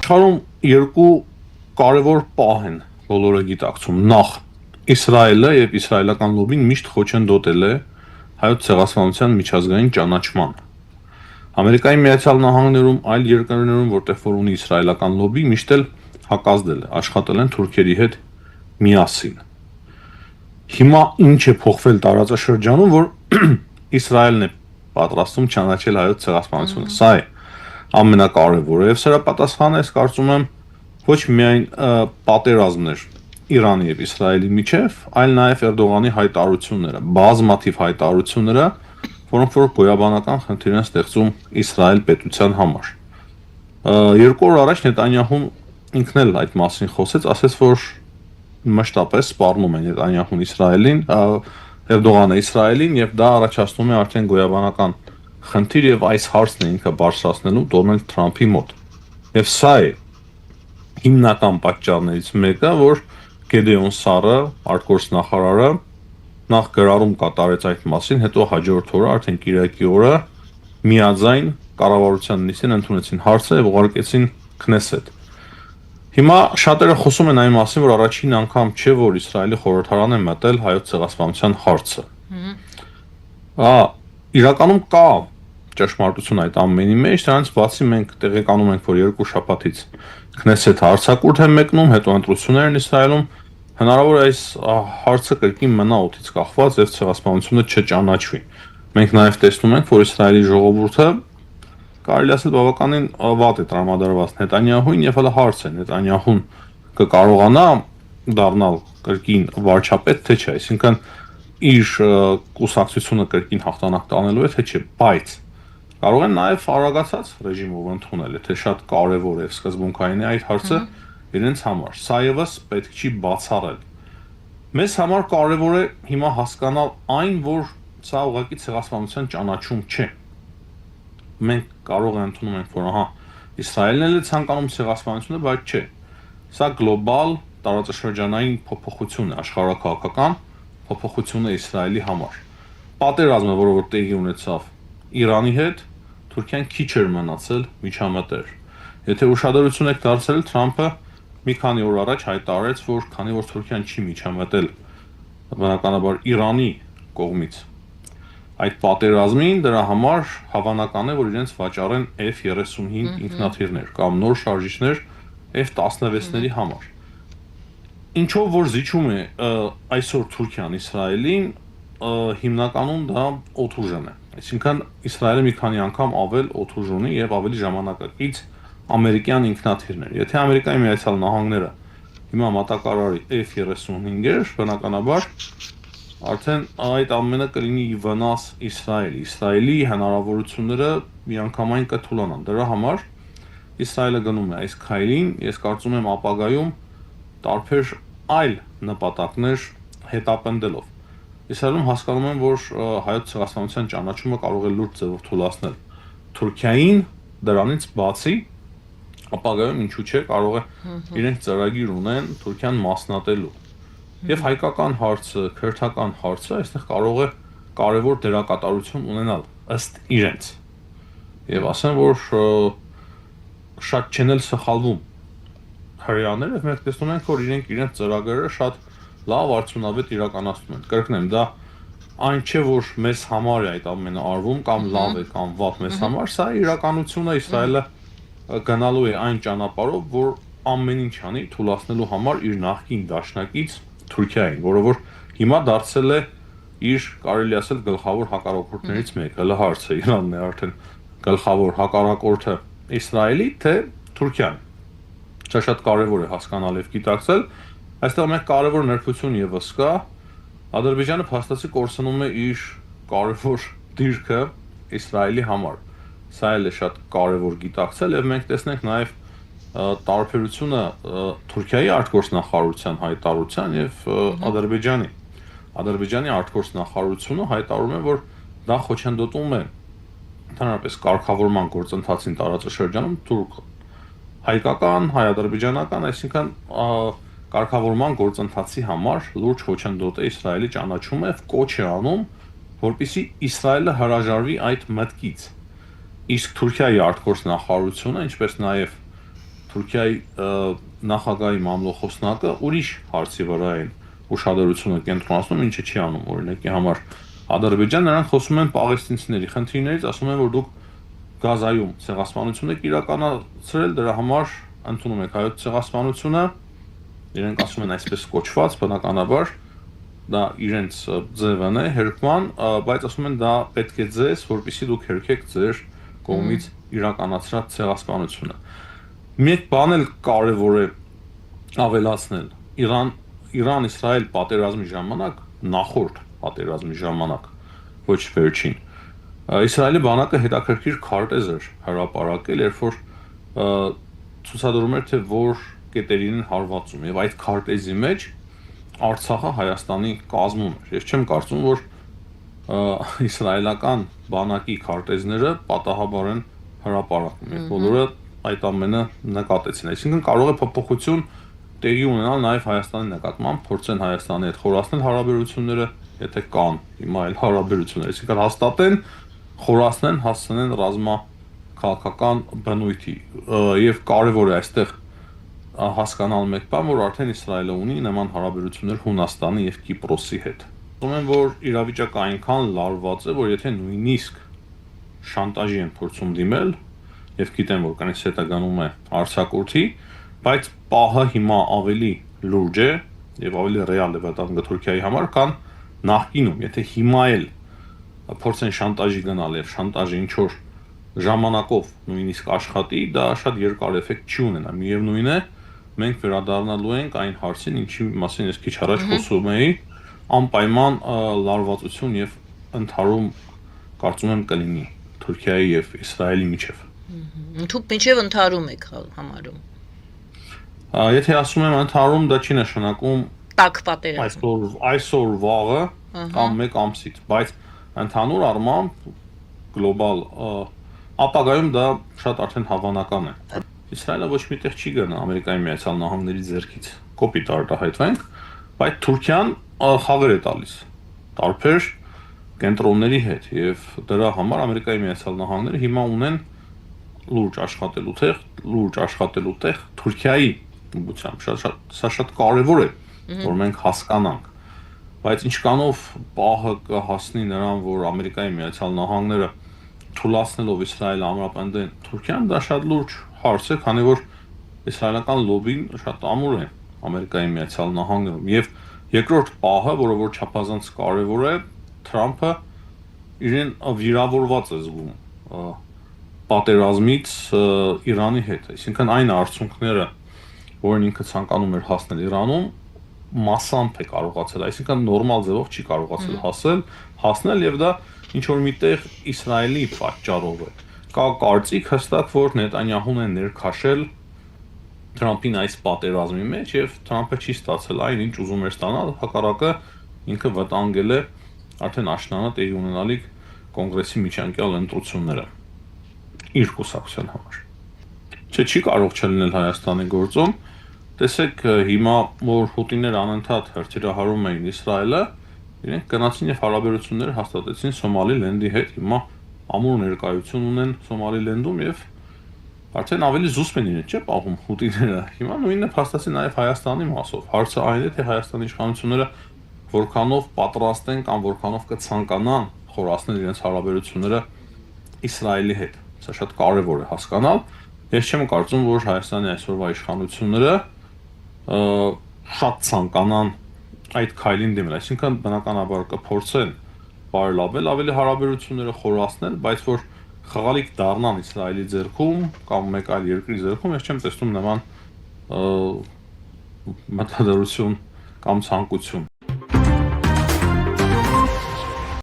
Աշխարհում երկու կարևոր պահ են բոլորը գիտակցում։ Նախ Իսրայելը եւ իսրայելական լոբին միշտ խոչընդոտել է հայոց ցեղասպանության միջազգային ճանաչման։ Ամերիկայի Միացյալ Նահանգներում, այլ երկրներում, որտեղ որ ունի իսրայելական լոբի, միշտ էլ հակազդել է, աշխատել են թուրքերի հետ միասին։ Հիմա ինչ է փոխվել տարածաշրջանում, որ Իսրայելն է պատրաստում ճանաչել հայոց ցեղասպանությունը։ Սա է ամենակարևորը եւ սրա պատասխանը ես կարծում եմ ոչ միայն պատերազմներ Իրանի եւ Իսրայելի միջև, այլ նաեւ Էրդողանի հայտարարությունները, բազմաթիվ հայտարարությունները, որոնք որ գոյաբանական խնդիր են ստեղծում Իսրայել պետության համար։ 2 օր առաջ Նետանյահուն ինքն էլ այդ մասին խոսեց, ասաց, որ մշտապես սպառնում է Նետանյահուն Իսրայելին, Էրդողանը Իսրայելին եւ դա առաջացնում է արդեն գոյաբանական խնդիր եւ այս հարցն է ինքը բարձրացնելու Դոնալդ Թրամփի մոտ։ Եվ սա է հիմնական պատճառներից մեկը, որ Գեդեոն Սարը, արտգործնախարարը նախ գրառում կատարեց այդ մասին, հետո հաջորդ օրը արդեն Կիրակի օրը միաձայն կառավարության նիստին ընդունեցին հարցը եւ ուղարկեցին Քնեսեթ։ Հիմա շատերը խոսում են այն մասին, որ առաջին անգամ չէ, որ Իսրայելի խորհրդարան է մտել հայոց ցեղասպանության հարցը։ Իրականում կա ճշմարտություն այդ ամենի մեջ, դրանից բացի մենք տեղեկանում ենք, որ 2 շաբաթից Քնեսեթը արձակուրդ է մեկնում, հետո ընտրություններ են Իսրայելում, հնարավոր է այս հարցը կրկին մնա օդից կախված եւ ցեղասպանությունը չճանաչվի։ Մենք նաեւ տեսնում ենք, որ Իսրայելի ժողովուրդը կարելի ասել բավականին վատ է տրամադրված Նետանյահուին եւ հələ հարց է Նետանյահուն կկարողանա դառնալ կրկին վարչապետ թե չէ, այսինքն իր կուսակցությունը կրկին հաղթանակ տանելու է թե չէ, բայց կարող են նաեւ արագացած ռեժիմով ընդունել, եթե շատ կարեւոր է սկզբունքային է այդ հարցը իրենց համար։ Սա եւս պետք չի բացառել։ Մեզ համար կարեւոր է հիմա հասկանալ այն, որ սա ուղղակի ցեղասպանության ճանաչում չէ։ Մենք կարող ենք ընդունում ենք, որ ահա Իսրայելն էլ է ցանկանում ցեղասպանությունը, բայց չէ։ Սա գլոբալ տարածաշրջանային փոփոխություն է, աշխարհակաղակական փոփոխություն է Իսրայելի համար։ Պատերազմը, որը որ տեղի ունեցավ Իրանի հետ, Թուրքիան քիչ էր մնացել միջամտեր։ Եթե ուշադրություն եք դարձրել, Թրամփը մի քանի օր առաջ հայտարարեց, որ քանի որ Թուրքիան չի միջամտել բնականաբար Իրանի կողմից այդ պատերազմին, դրա համար հավանական է, որ իրենց վաճառեն F-35 ինքնաթիռներ կամ նոր շարժիչներ F-16-ների համար։ Ինչով որ զիջում է այսօր Թուրքիան Իսրայելին, հիմնականում դա օդուժն է։ Այսինքն Իսրայելը մի քանի անգամ ավել օդուժ ունի եւ ավելի ժամանակակից ամերիկյան ինքնաթիռներ։ Եթե Ամերիկայի Միացյալ Նահանգները հիմա մատակարարի F-35-եր, բնականաբար արդեն այդ ամենը կլինի վնաս Իսրայելի։ Իսրայելի հնարավորությունները միանգամայն կթուլանան։ Դրա համար Իսրայելը գնում է այս քայլին, ես կարծում եմ ապագայում տարբեր այլ նպատակներ հետապնդելով։ Իսրայելում հասկանում եմ, որ հայոց ցեղասպանության ճանաչումը կարող է լուրջ ձևով թուլացնել Թուրքիային, դրանից բացի ապագայում ինչու՞ չէ կարող է իրենք ծրագիր ունեն Թուրքիան մասնատելու։ Եվ հայկական հարցը, քրթական հարցը այստեղ կարող է կարևոր դերակատարություն ունենալ ըստ իրենց։ Եվ ասեմ, որ շատ չեն էլ սխալվում հրեաները, եւ մենք տեսնում ենք, որ իրենց ծրագրերը շատ լավ արդյունավետ իրականացնում են։ Կրկնեմ, դա այն չէ, որ մեզ համար է այդ ամենը արվում կամ լավ է կամ վատ մեզ համար, սա իրականությունը Իսրայելը գնալու է այն ճանապարհով, որ ամեն ինչ անի թույլատնելու համար իր նախկին դաշնակից Թուրքիային, որը որ հիմա դարձել է իր կարելի ասել գլխավոր հակառակորդներից մեկը, հələ հարցը Իրանն է արդեն գլխավոր հակառակորդը Իսրայելի թե Թուրքիան։ Դա շատ կարևոր է հասկանալ եւ գիտակցել։ Այստեղ մեկ կարևոր նրբություն եւս կա։ Ադրբեջանը փաստացի կորցնում է իր կարևոր դիրքը Իսրայելի համար։ Սա էլ է շատ կարևոր գիտակցել եւ մենք տեսնենք նաեւ տարբերությունը Թուրքիայի արտգործնախարարության հայտարարության եւ Ադրբեջանի։ Ադրբեջանի արտգործնախարարությունը հայտարարում է, որ դա խոչընդոտում է ընդհանրապես կարգավորման գործընթացին տարածաշրջանում Թուրքը։ Հայկական, հայ-ադրբեջանական, այսինքն կարգավորման գործընթացի համար լուրջ խոչընդոտ է Իսրայելի ճանաչումը եւ կոչ է անում, որպեսզի Իսրայելը հրաժարվի այդ մտքից։ Իսկ Թուրքիայի արտգործնախարարությունը, ինչպես նաեւ Թուրքիայի նախագահի մամլոխոսնակը ուրիշ հարցի վրա են ուշադրությունը կենտրոնացնում, ինչը չի անում, օրինակի համար Ադրբեջան, նրանք խոսում են պաղեստինցիների խնդիրներից, ասում են, որ դուք Գազայում ցեղասպանություն եք իրականացրել, դրա համար ընդունում եք հայոց ցեղասպանությունը, իրենք ասում են այսպես կոչված, բնականաբար դա իրենց ձևն է հերկման, բայց ասում են դա պետք է ձեզ, որպեսզի դուք հերքեք ձեր կողմից իրականացրած ցեղասպանությունը։ Մեկ բան էլ կարևոր է ավելացնել. Իրան-Իսրայել պատերազմի ժամանակ, նախորդ պատերազմի ժամանակ, ոչ վերջին, Իսրայելի բանակը հետաքրքիր քարտեզ էր հրապարակել, երբ որ ցուցադրում էր, թե որ կետերին են հարվածում, եւ այդ քարտեզի մեջ Արցախը Հայաստանի կազմում էր։ Ես չեմ կարծում, որ իսրայելական բանակի քարտեզները պատահաբար են հրապարակում, եւ բոլորը այդ ամենը նկատեցին։ Այսինքն կարող է փոփոխություն տեղի ունենալ նաև Հայաստանի նկատմամբ, փորձեն Հայաստանի հետ խորացնել հարաբերությունները, եթե կան հիմա այլ հարաբերություններ, այսինքն հաստատեն, խորացնեն, հասցնեն ռազմաքաղաքական բնույթի, եւ կարևոր է այստեղ հասկանալ մեկ բան, որ արդեն Իսրայելը ունի նման հարաբերություններ Հունաստանի եւ Կիպրոսի հետ։ Ասում են, որ իրավիճակը այնքան լարված է, որ եթե նույնիսկ շանտաժի են փորձում դիմել, եւ գիտեն, որ կանից հետը գնում է արձակուրդի, բայց պահը հիմա ավելի լուրջ է եւ ավելի ռեալ է վտանգը Թուրքիայի համար, քան նախկինում, եթե հիմա էլ փորձեն շանտաժի գնալ եւ շանտաժը ինչ որ ժամանակով նույնիսկ աշխատի, դա շատ երկար էֆեկտ չի ունենա։ Միևնույն է, մենք վերադառնալու ենք այն հարցին, ինչի մասին ես քիչ առաջ խոսում էի, անպայման լարվածություն եւ ընդհանուր կարծում եմ կլինի Թուրքիայի եւ Իսրայելի միջեւ։ Դուք մինչեւ ընդհանուր եք համարում։ Եթե ասում եմ ընդհանուր, դա չի նշանակում տաք պատերազմ։ Այսօր վաղը կամ մեկ ամսից, բայց ընդհանուր առմամբ գլոբալ ապագայում դա շատ արդեն հավանական է։ Իսրայելը ոչ միտեղ չի գնա Ամերիկայի Միացյալ Նահանգների ձեռքից կոպիտ արտահայտվենք, բայց Թուրքիան խաղեր է տալիս տարբեր կենտրոնների հետ եւ դրա համար Ամերիկայի Միացյալ Նահանգները հիմա ունեն լուրջ աշխատելու տեղ Թուրքիայի ուղղությամբ սա շատ կարևոր է, որ մենք հասկանանք, բայց ինչքանով պահը կհասնի նրան, որ Ամերիկայի Միացյալ Նահանգները թույլատնելով Իսրայելը ամրապնդեն Թուրքիան, դա շատ լուրջ հարց է, քանի որ իսրայելական լոբին շատ ամուր է Ամերիկայի Միացյալ Նահանգներում եւ երկրորդ պահը, որը որ չափազանց կարևոր է, Թրամփը իրեն վիրավորված է զգում պատերազմից Իրանի հետ, այսինքն այն արդյունքները, որն ինքը ցանկանում էր հասնել Իրանում, մասամբ է կարողացել, այսինքն նորմալ ձևով չի կարողացել հասնել եւ դա ինչ որ միտեղ Իսրայելի պատճառով է։ Կա կարծիք հստակ, որ Նետանյահուն է ներքաշել Թրամփին այս պատերազմի մեջ եւ Թրամփը չի ստացել այն, ինչ ուզում էր ստանալ, հակառակը ինքը վտանգել է արդեն աշնանը տեղի ունենալիք կոնգրեսի միջանկյալ ընտրությունները իր կուսակցության համար։ Չի կարող չլինել Հայաստանի գործում։ Տեսեք, հիմա որ հուտիները անընդհատ հրթիռահարում էին Իսրայելը, իրենք գնացին եւ հարաբերություններ հաստատեցին Սոմալիլենդի հետ, հիմա ամուր ներկայություն ունեն Սոմալիլենդում եւ արդեն ավելի զուսպ են իրենց, չէ՞, պահում հուտիները։ Հիմա նույնը փաստացի նաեւ Հայաստանի մասով։ Հարցը այն է, թե Հայաստանի իշխանությունները որքանով պատրաստ են կամ որքանով կցանկանան խորացնել իրենց հարաբերությունները Իսրայելի հետ։ Սա շատ կարեւոր է հասկանալ։ Ես չեմ կարծում, որ Հայաստանի այսօրվա իշխանությունները շատ ցանկանան այդ քայլին դիմել, այսինքն բնականաբար կփորձեն բարելավել ավելի հարաբերությունները, խորացնել, բայց որ խաղալիք դառնան Իսրայելի ձեռքում կամ մեկ այլ երկրի ձեռքում, ես չեմ տեսնում նման մտադրություն կամ ցանկություն։